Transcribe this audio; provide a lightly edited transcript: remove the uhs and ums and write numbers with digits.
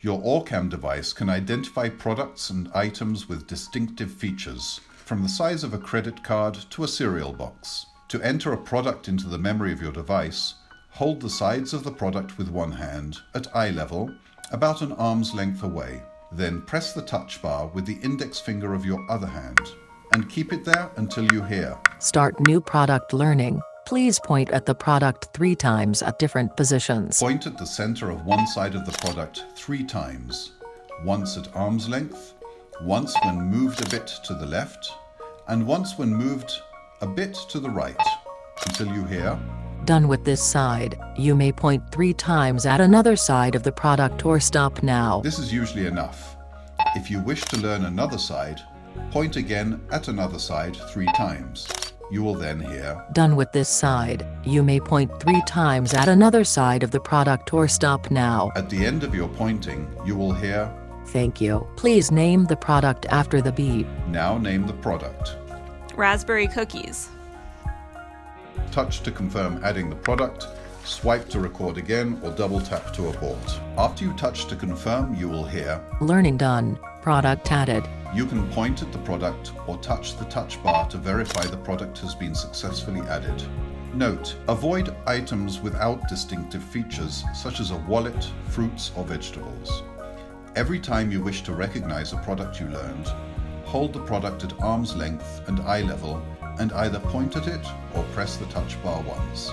Your OrCam device can identify products and items with distinctive features, from the size of a credit card to a cereal box. To enter a product into the memory of your device, hold the sides of the product with one hand at eye level, about an arm's length away. Then press the touch bar with the index finger of your other hand, and keep it there until you hear Start new product learning. Please point at the product 3 times at different positions. Point at the center of one side of the product 3 times, once at arm's length, once when moved a bit to the left, and once when moved a bit to the right, until you hear Done with this side, you may point 3 times at another side of the product or stop now. This is usually enough. If you wish to learn another side, point again at another side 3 times. You will then hear Done with this side, you may point 3 times at another side of the product or stop now. At the end of your pointing, you will hear Thank you. Please name the product after the beep. Now name the product. Raspberry cookies. Touch to confirm adding the product, swipe to record again, or double tap to abort. After you touch to confirm, you will hear Learning done. Product added. You can point at the product or touch the touch bar to verify the product has been successfully added. Note: avoid items without distinctive features, such as a wallet, fruits, or vegetables. Every time you wish to recognize a product you learned, hold the product at arm's length and eye level and either point at it or press the touch bar once.